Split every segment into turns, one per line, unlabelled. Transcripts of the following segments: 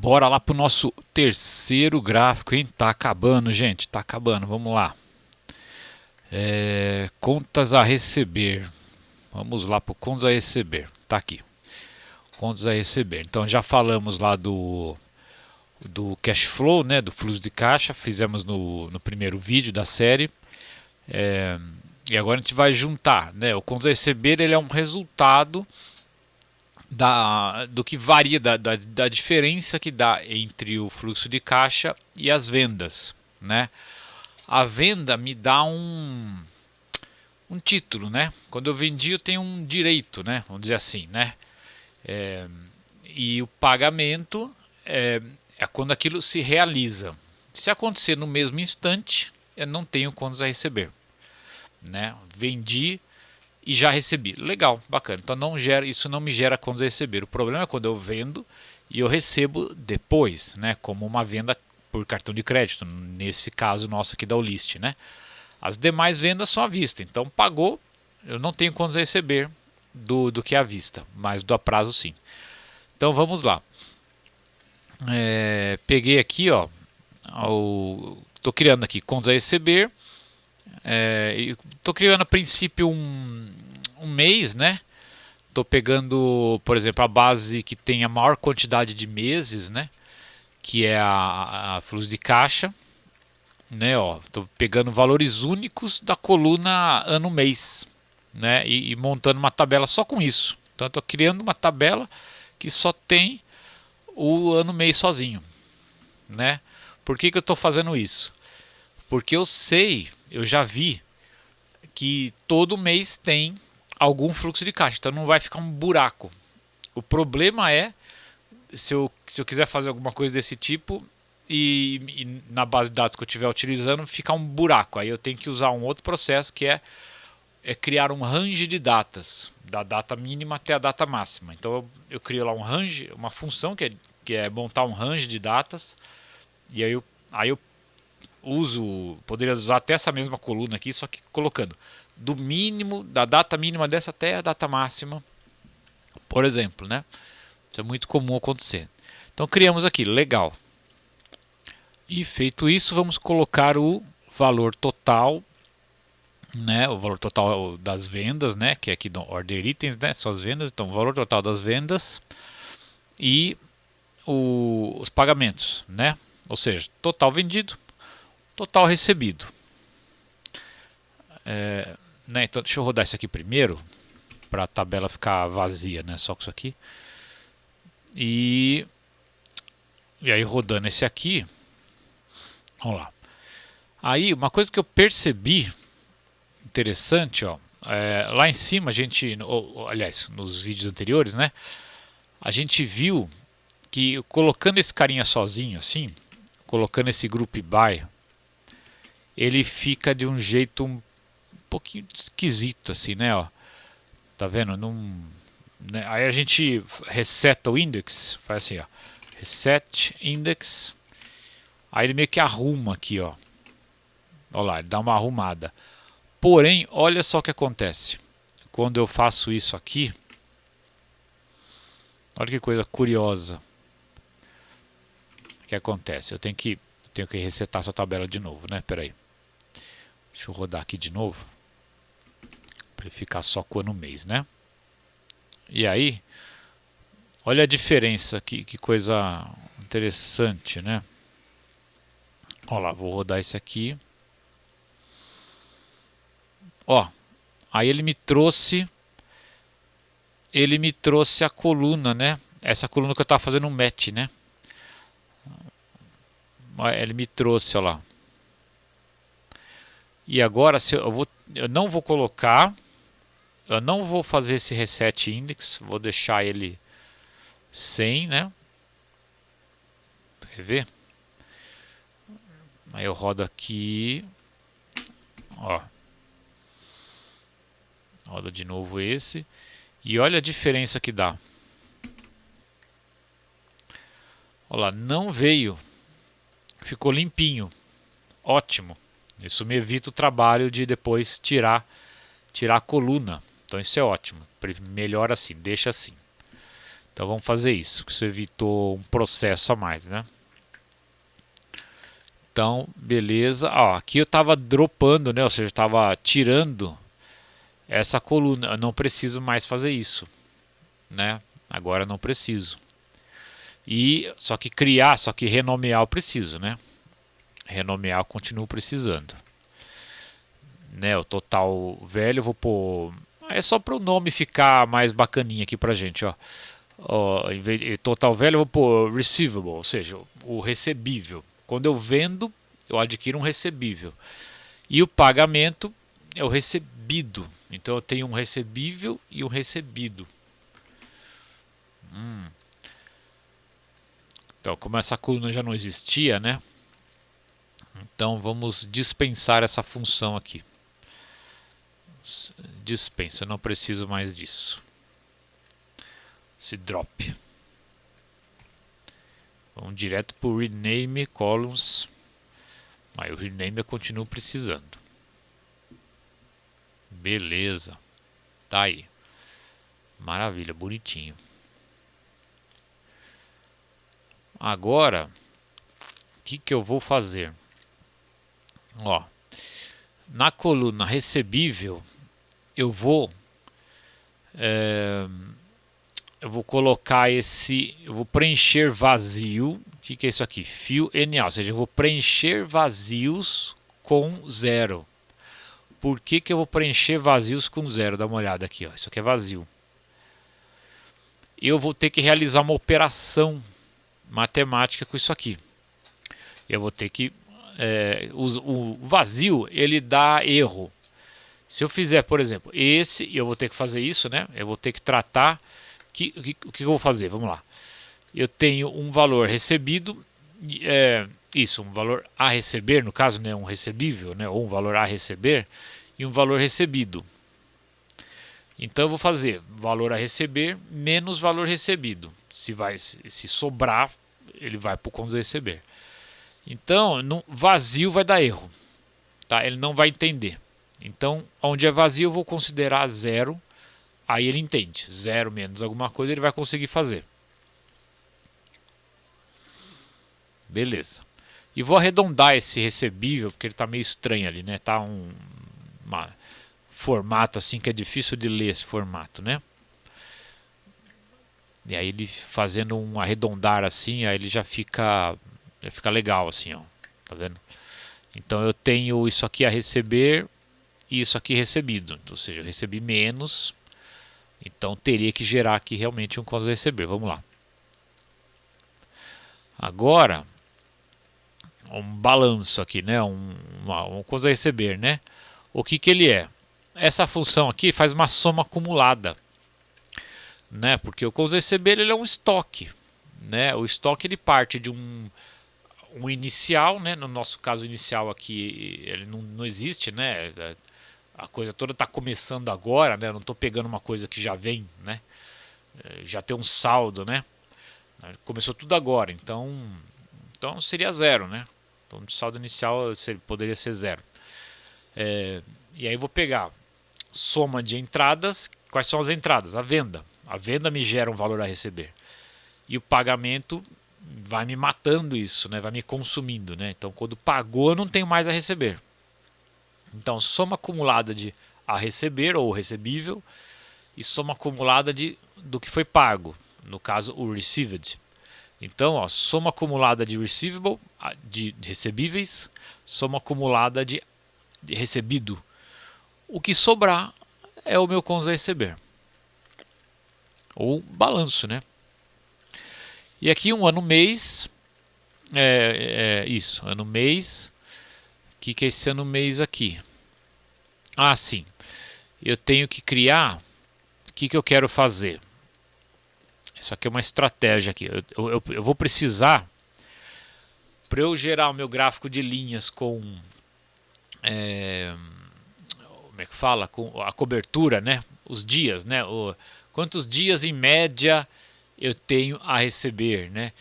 Bora lá pro nosso terceiro gráfico, hein? Tá acabando, gente. Tá acabando. Vamos lá. Contas a receber. Vamos lá pro contas a receber. Tá aqui. Contas a receber. Então já falamos lá do cash flow, né? Do fluxo de caixa. Fizemos no primeiro vídeo da série. E agora a gente vai juntar, né? O contas a receber ele é um resultado do que varia da diferença que dá entre o fluxo de caixa e as vendas, né? A venda me dá um título, né? Quando eu vendi eu tenho um direito, né? Vamos dizer assim, né? E o pagamento é quando aquilo se realiza. Se acontecer no mesmo instante, eu não tenho contas a receber, né? Vendi e já recebi. Legal, bacana. Então isso não me gera contas a receber. O problema é quando eu vendo e eu recebo depois, né? Como uma venda por cartão de crédito, nesse caso nosso aqui da Olist, né? As demais vendas são à vista. Então pagou, eu não tenho contas a receber do que é à vista, mas do a prazo sim. Então vamos lá. Peguei aqui, ó. Estou criando aqui contas a receber. Estou criando a princípio um mês, né? Estou pegando, por exemplo, a base que tem a maior quantidade de meses, né? Que é a fluxo de caixa, né? Estou pegando valores únicos da coluna ano-mês, né? E montando uma tabela só com isso. Então, estou criando uma tabela que só tem o ano-mês sozinho, né? Por que eu estou fazendo isso? Porque eu já vi que todo mês tem algum fluxo de caixa, então não vai ficar um buraco. O problema é se eu quiser fazer alguma coisa desse tipo e na base de dados que eu estiver utilizando ficar um buraco. Aí eu tenho que usar um outro processo que é criar um range de datas, da data mínima até a data máxima. Então eu crio lá um range, uma função que é montar um range de datas, e aí eu poderia usar até essa mesma coluna aqui, só que colocando do mínimo, da data mínima dessa até a data máxima, por exemplo, né? Isso é muito comum acontecer. Então criamos aqui, legal. E feito isso, vamos colocar o valor total, né? O valor total das vendas, né? Que é aqui no Order Items, né? São as vendas. Então, o valor total das vendas e os pagamentos, né? Ou seja, total vendido, total recebido. Né? Então, deixa eu rodar isso aqui primeiro, para a tabela ficar vazia, né? Só com isso aqui. E aí rodando esse aqui, vamos lá. Aí uma coisa que eu percebi interessante, ó, lá em cima a gente, aliás, nos vídeos anteriores, né? A gente viu que colocando esse carinha sozinho assim, colocando esse group by, ele fica de um jeito um pouquinho esquisito assim, né? Ó, tá vendo? Né? Aí a gente reseta o index, faz assim, ó, reset index. Aí ele meio que arruma aqui, ó. Olha lá, ele dá uma arrumada. Porém, olha só o que acontece. Quando eu faço isso aqui, olha que coisa curiosa. O que acontece? Eu tenho que resetar essa tabela de novo, né? Pera aí. Deixa eu rodar aqui de novo. Para ele ficar só com o ano mês, né? E aí, olha a diferença, que coisa interessante, né? Olha lá, vou rodar esse aqui. Ó, aí ele me trouxe a coluna, né? Essa coluna que eu estava fazendo um match, né? Ele me trouxe, ó lá. E agora eu não vou colocar, eu não vou fazer esse reset index, vou deixar ele sem, né? Quer ver? Aí eu rodo aqui, ó. Roda de novo esse. E olha a diferença que dá. Olha lá, não veio. Ficou limpinho. Ótimo. Isso me evita o trabalho de depois tirar a coluna. Então isso é ótimo. Melhor assim, deixa assim. Então vamos fazer isso, que isso evitou um processo a mais, né? Então, beleza. Ó, aqui eu estava dropando, né? Ou seja, estava tirando essa coluna. Eu não preciso mais fazer isso, né? Agora não preciso. E só que renomear eu preciso, né? Renomear eu continuo precisando. Né, o total velho eu vou pôr. É só para o nome ficar mais bacaninha aqui pra gente, ó. Em vez de total velho eu vou pôr receivable, ou seja, o recebível. Quando eu vendo, eu adquiro um recebível. E o pagamento é o recebido. Então eu tenho um recebível e um recebido. Então, como essa coluna já não existia, né? Então vamos dispensar essa função aqui. Dispensa, não preciso mais disso. Esse drop. Vamos direto para o rename columns. Mas o rename eu continuo precisando. Beleza. Tá aí. Maravilha, bonitinho. Agora, o que eu vou fazer? Ó, na coluna recebível, eu vou colocar eu vou preencher vazio. O que é isso aqui? Fill NA, ou seja, eu vou preencher vazios com 0. Por que eu vou preencher vazios com 0? Dá uma olhada aqui, ó. Isso aqui é vazio. Eu vou ter que realizar uma operação matemática com isso aqui. Eu vou ter que o vazio ele dá erro. Se eu fizer, por exemplo, eu vou ter que fazer isso, né? Eu vou ter que tratar. O que eu vou fazer? Vamos lá. Eu tenho um valor recebido, um valor a receber, no caso, né, um recebível, né, ou um valor a receber e um valor recebido. Então eu vou fazer valor a receber menos valor recebido. Se sobrar, ele vai para o contas a receber. Então, no vazio vai dar erro, tá? Ele não vai entender. Então, onde é vazio eu vou considerar 0. Aí ele entende. 0 menos alguma coisa ele vai conseguir fazer. Beleza. E vou arredondar esse recebível, porque ele está meio estranho ali, né? Tá um formato assim que é difícil de ler esse formato, né? E aí ele fazendo um arredondar assim, aí ele já fica legal assim, ó. Tá vendo? Então eu tenho isso aqui a receber e isso aqui recebido. Então, ou seja, eu recebi menos. Então teria que gerar aqui realmente um contas a receber. Vamos lá. Agora, um balanço aqui, né? Um contas a receber, né? O que ele é? Essa função aqui faz uma soma acumulada, né? Porque o contas a receber ele é um estoque, né? O estoque ele parte de um inicial, né? No nosso caso inicial aqui ele não existe, né? A coisa toda está começando agora, né? Eu não estou pegando uma coisa que já vem, né? Já tem um saldo, né? Começou tudo agora, então seria 0, né? Então o saldo inicial poderia ser 0. E aí eu vou pegar soma de entradas. Quais são as entradas? A venda. A venda me gera um valor a receber. E o pagamento vai me matando isso, né? Vai me consumindo, né? Então quando pagou eu não tenho mais a receber. Então, soma acumulada de a receber ou recebível e soma acumulada do que foi pago, no caso o received. Então, ó, soma acumulada de receivable, de recebíveis, soma acumulada de recebido. O que sobrar é o meu contas a receber. Ou balanço, né? E aqui um ano-mês, isso, ano-mês. O que é esse ano-mês aqui? Ah, sim. Eu tenho que criar. O que eu quero fazer? Isso aqui é uma estratégia aqui. Eu vou precisar, para eu gerar o meu gráfico de linhas com como é que fala? Com a cobertura, né? Os dias, né? Quantos dias em média eu tenho a receber, né?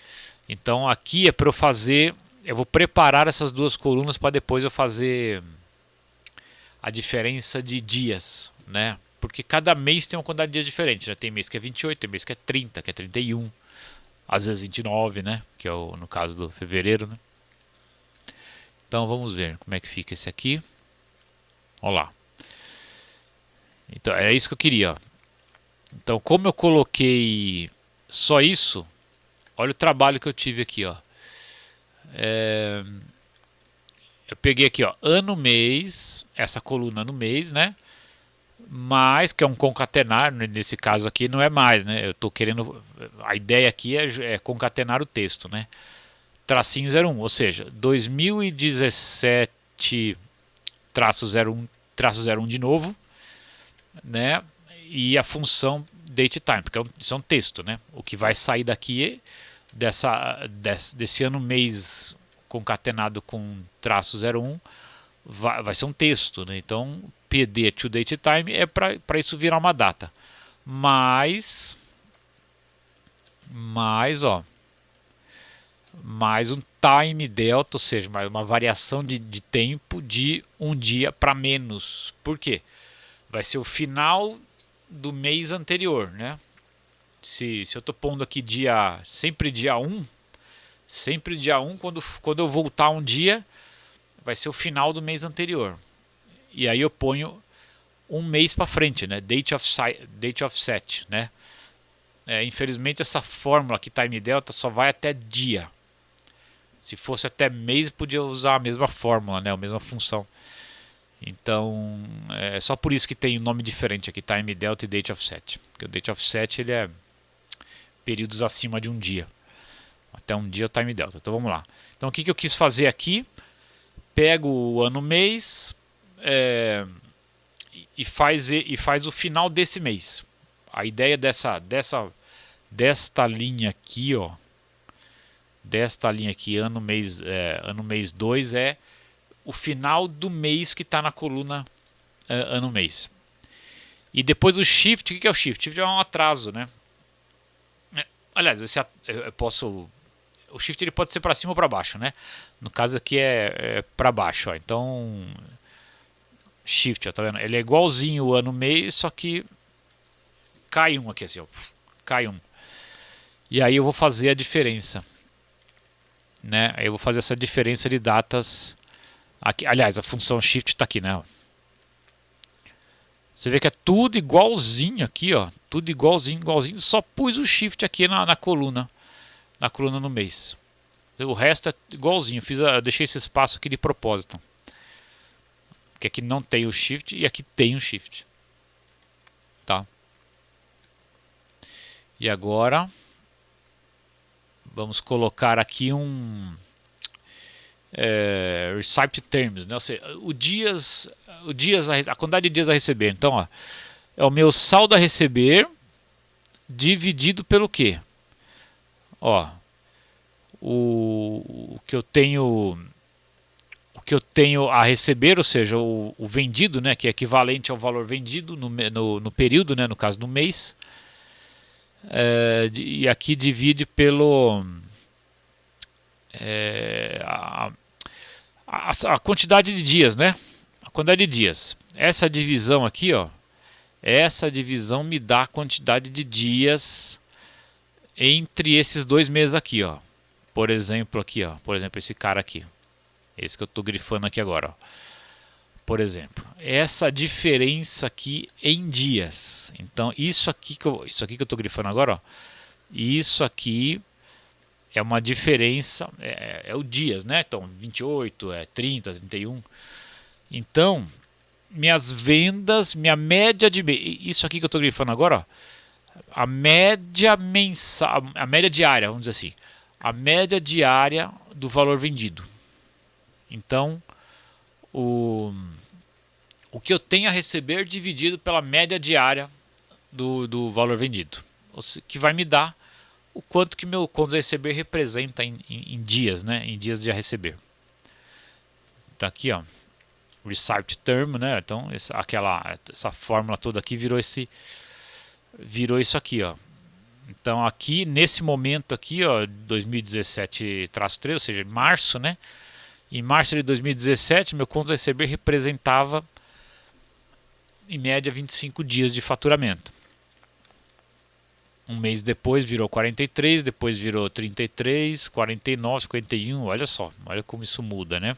Então aqui é para eu fazer. Eu vou preparar essas duas colunas para depois eu fazer a diferença de dias, né? porque cada mês tem uma quantidade de dias diferente, né? Tem mês que é 28, tem mês que é 30, que é 31, às vezes 29, né? Que é no caso do fevereiro, né? Então vamos ver como é que fica esse aqui. Olha lá. Então é isso que eu queria, ó. Então, como eu coloquei só isso, olha o trabalho que eu tive aqui, ó. Eu peguei aqui, ó, ano, mês, essa coluna no mês, né? Mas, que é um concatenar, nesse caso aqui não é mais, né? Eu tô querendo, a ideia aqui é concatenar o texto, né? Tracinho 01, ou seja, 2017 traço 01, traço 01 de novo, né? E a função datetime, porque isso é um texto, né? O que vai sair daqui desse ano mês concatenado com traço 01 vai ser um texto, né? Então PD to datetime é para isso virar uma data. Mais ó, mais um time delta, ou seja, mais uma variação de tempo de um dia para menos. Por quê? Vai ser o final do mês anterior, né? Se eu estou pondo aqui sempre dia 1, quando eu voltar um dia, vai ser o final do mês anterior. E aí eu ponho um mês para frente, né? Date of set, né? Infelizmente essa fórmula aqui, time delta, só vai até dia. Se fosse até mês, podia usar a mesma fórmula, né? A mesma função. Então, é só por isso que tem um nome diferente aqui, time delta e date of set. Porque o date of set ele é períodos acima de um dia. Até um dia é o time delta. Então vamos lá. Então o que eu quis fazer aqui? Pego o ano, mês e faz o final desse mês. A ideia desta linha aqui, ó, desta linha aqui, ano, mês 2 é o final do mês que está na coluna ano, mês. E depois o shift, o que é o shift? O shift é um atraso, né? Aliás, eu posso... O shift ele pode ser para cima ou para baixo, né? No caso aqui é para baixo, ó. Então, shift, ó, tá vendo? Ele é igualzinho o ano, mês, só que cai um aqui assim, ó. Cai um. E aí eu vou fazer a diferença, né? Aí eu vou fazer essa diferença de datas aqui. Aliás, a função shift está aqui, né? Você vê que é tudo igualzinho aqui, ó. Tudo igualzinho. Só pus o shift aqui na coluna. Na coluna no mês. O resto é igualzinho. Deixei esse espaço aqui de propósito. Que aqui não tem o shift e aqui tem o shift. Tá? E agora vamos colocar aqui um receipt terms, né? Ou seja, a quantidade de dias a receber. Então, ó, é o meu saldo a receber dividido pelo quê? Ó, o que eu tenho a receber, ou seja, o vendido, né, que é equivalente ao valor vendido no período, né, no caso do mês, e aqui divide pelo a quantidade de dias, né? A quantidade de dias. Essa divisão aqui, ó, essa divisão me dá a quantidade de dias entre esses dois meses aqui, ó. Por exemplo, aqui, ó, por exemplo, esse cara aqui. Esse que eu estou grifando aqui agora, ó. Por exemplo, essa diferença aqui em dias. Então, isso aqui que eu estou grifando agora, ó, isso aqui é uma diferença, é o dias, né? Então, 28, 30, 31. Então, minhas vendas, minha média de... Isso aqui que eu estou grifando agora, ó, a média mensal, a média diária, vamos dizer assim. A média diária do valor vendido. Então, o que eu tenho a receber dividido pela média diária do valor vendido. Que vai me dar o quanto que meu contas a receber representa em dias, né? Em dias de a receber. Tá aqui, ó. Receipt term, né? Então, essa fórmula toda aqui virou isso aqui, ó. Então, aqui, nesse momento aqui, ó, 2017-3, ou seja, março, né? Em março de 2017, meu contas a receber representava em média 25 dias de faturamento. Um mês depois virou 43, depois virou 33, 49, 51, olha só, olha como isso muda, né?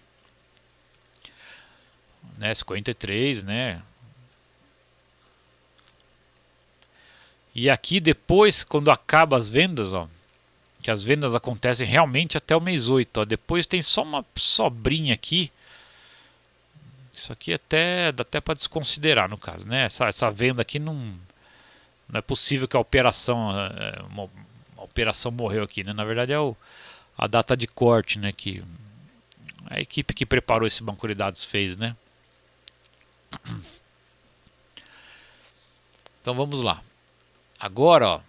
53, né? E aqui depois, quando acaba as vendas, ó, que as vendas acontecem realmente até o mês 8, ó, depois tem só uma sobrinha aqui. Isso aqui dá até para desconsiderar no caso, né? Essa venda aqui não é possível que a operação morreu aqui, né? Na verdade é a data de corte, né? Que a equipe que preparou esse banco de dados fez, né? Então vamos lá. Agora, ó, o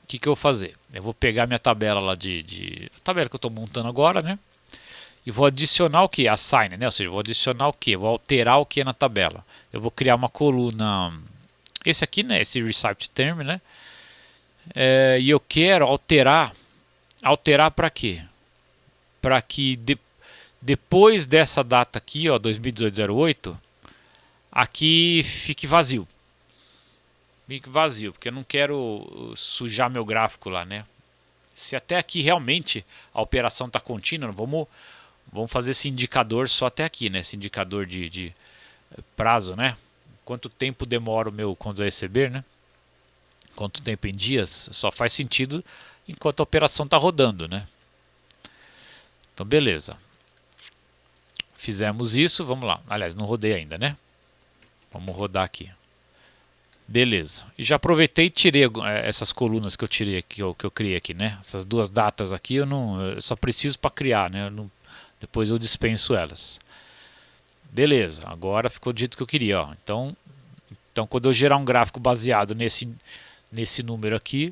que eu vou fazer? Eu vou pegar minha tabela lá a tabela que eu estou montando agora, né? E vou adicionar o que? Assign, né? Ou seja, vou adicionar o que? Vou alterar o que na tabela. Eu vou criar uma coluna. Esse aqui, né? Esse Recipe Term, né? E eu quero alterar. Alterar para quê? Para que depois dessa data aqui, ó, 2018-08, aqui fique vazio. Fique vazio, porque eu não quero sujar meu gráfico lá, né? Se até aqui realmente a operação está contínua, vamos fazer esse indicador só até aqui, né? Esse indicador de prazo, né? Quanto tempo demora o meu contas a receber, né? Quanto tempo em dias? Só faz sentido enquanto a operação está rodando, né? Então, beleza. Fizemos isso, vamos lá. Aliás, não rodei ainda, né? Vamos rodar aqui. Beleza. E já aproveitei e tirei essas colunas que eu tirei aqui, que eu criei aqui, né? Essas duas datas aqui eu só preciso para criar, né? Depois eu dispenso elas. Beleza. Agora ficou do jeito que eu queria, ó. Então quando eu gerar um gráfico baseado nesse número aqui,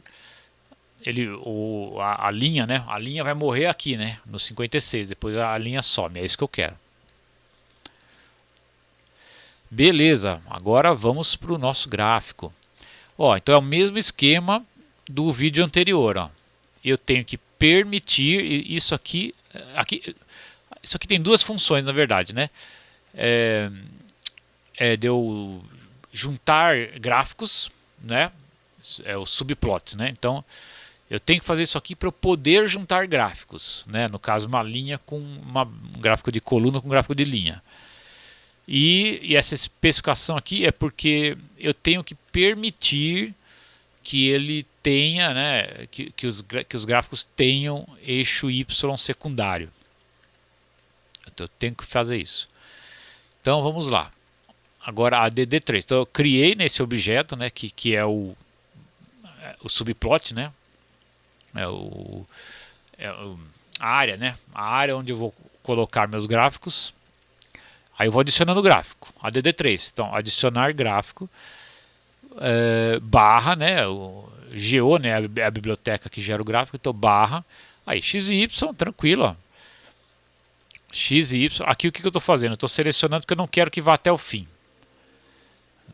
a linha, né? A linha vai morrer aqui, né? No 56. Depois a linha some. É isso que eu quero. Beleza, agora vamos para o nosso gráfico. Ó, então é o mesmo esquema do vídeo anterior. Ó. Eu tenho que permitir isso aqui. Isso aqui tem duas funções, na verdade, né? De eu juntar gráficos, né? É o subplot, né? Então eu tenho que fazer isso aqui para eu poder juntar gráficos, né? No caso, uma linha com um gráfico de coluna com um gráfico de linha. E essa especificação aqui é porque eu tenho que permitir que ele tenha, né, que os gráficos tenham eixo Y secundário. Então eu tenho que fazer isso. Então vamos lá. Agora a DD3. Então eu criei nesse objeto, né, que é o subplot, né, a área, né, a área onde eu vou colocar meus gráficos. Aí eu vou adicionando o gráfico, a DD3. Então, adicionar gráfico, barra, né, o GO, né, a biblioteca que gera o gráfico, então barra, aí XY, tranquilo, ó. XY, aqui o que eu estou fazendo? Eu estou selecionando porque eu não quero que vá até o fim,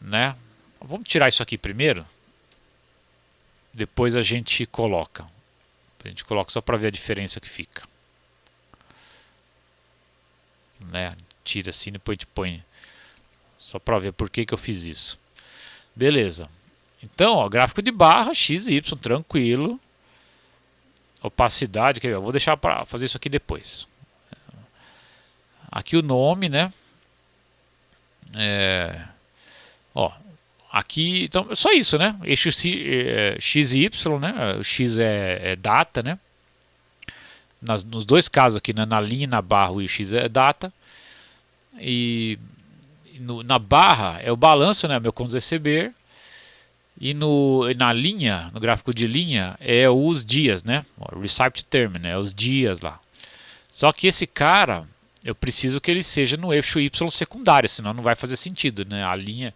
né? Vamos tirar isso aqui primeiro, depois a gente coloca. A gente coloca só para ver a diferença que fica, né? Tira assim, depois a gente põe só para ver por que eu fiz isso. Beleza. Então, ó, gráfico de barra, XY, tranquilo. Opacidade, quer ver? Eu vou deixar para fazer isso aqui depois. Aqui o nome, né? Ó, aqui, então, é só isso, né? Eixo XY, né? O X é data, né? Nos dois casos aqui, né? Na linha e na barra, o X é data. E na barra é o balanço, né? Meu contas a receber. E na linha, no gráfico de linha, é os dias, né? O Recipe Term, né? Os dias lá. Só que esse cara, eu preciso que ele seja no eixo Y secundário, senão não vai fazer sentido, né? A linha,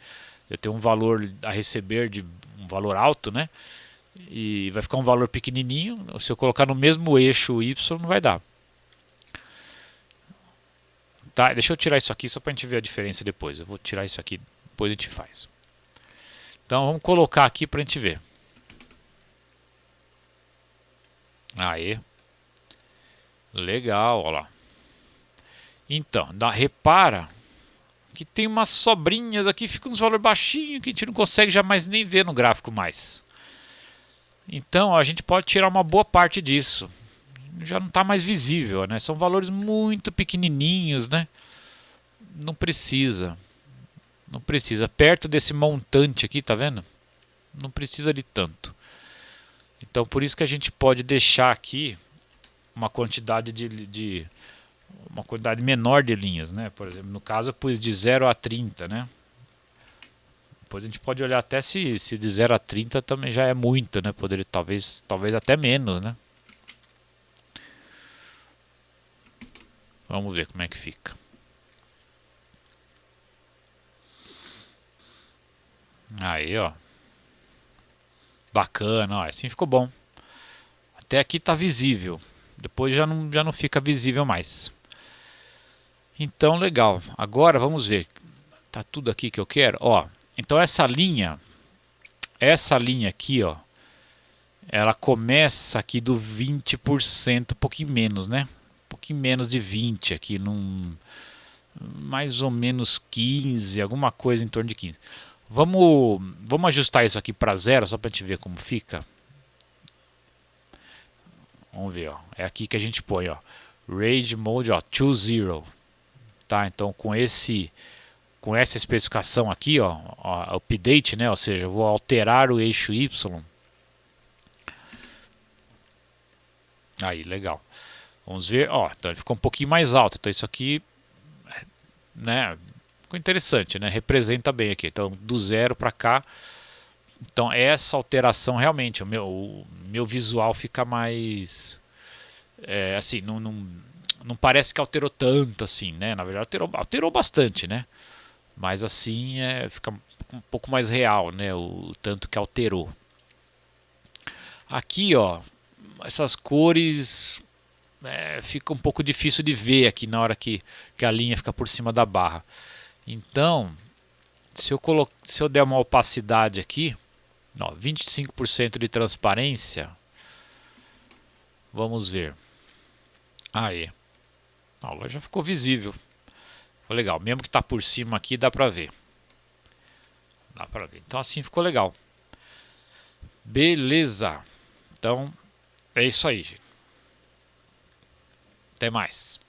eu tenho um valor a receber de um valor alto, né? E vai ficar um valor pequenininho. Se eu colocar no mesmo eixo Y, não vai dar. Tá, deixa eu tirar isso aqui só para a gente ver a diferença depois. Eu vou tirar isso aqui, depois a gente faz. Então vamos colocar aqui para a gente ver. Aí. Legal, olha lá. Então, repara que tem umas sobrinhas aqui, fica uns valores baixinhos que a gente não consegue jamais nem ver no gráfico mais. Então a gente pode tirar uma boa parte disso. Já não está mais visível, né? São valores muito pequenininhos, né? Não precisa. Não precisa. Perto desse montante aqui, tá vendo? Não precisa de tanto. Então por isso que a gente pode deixar aqui uma quantidade uma quantidade menor de linhas, né? Por exemplo, no caso eu pus de 0 a 30, né? Depois a gente pode olhar até se de 0 a 30 também já é muito, né? Poderia talvez até menos, né? Vamos ver como é que fica. Aí, ó. Bacana, ó, assim ficou bom. Até aqui tá visível. Depois já não fica visível mais. Então, legal. Agora vamos ver. Tá tudo aqui que eu quero, ó. Então essa linha aqui, ó, ela começa aqui do 20%, um pouquinho menos, né? Um pouquinho menos de 20 aqui, mais ou menos 15, alguma coisa em torno de 15. Vamos ajustar isso aqui para 0, só para a gente ver como fica. Vamos ver, ó. É aqui que a gente põe, ó. Rage Mode, ó, to 0. Tá? Então com essa especificação aqui, ó, update, né? Ou seja, eu vou alterar o eixo Y. Aí, legal. Vamos ver, ó, então ele ficou um pouquinho mais alto. Então isso aqui, né, ficou interessante, né? Representa bem aqui. Então do 0 para cá. Então essa alteração realmente, o meu visual fica mais, assim, não parece que alterou tanto assim, né? Na verdade alterou bastante, né? Mas assim fica um pouco mais real, né? O tanto que alterou. Aqui, ó, essas cores fica um pouco difícil de ver aqui na hora que a linha fica por cima da barra. Então, se eu der uma opacidade aqui, ó, 25% de transparência, vamos ver. Aí, agora já ficou visível. Ficou legal, mesmo que está por cima aqui dá para ver. Dá para ver. Então assim ficou legal. Beleza. Então é isso aí, gente. Até mais.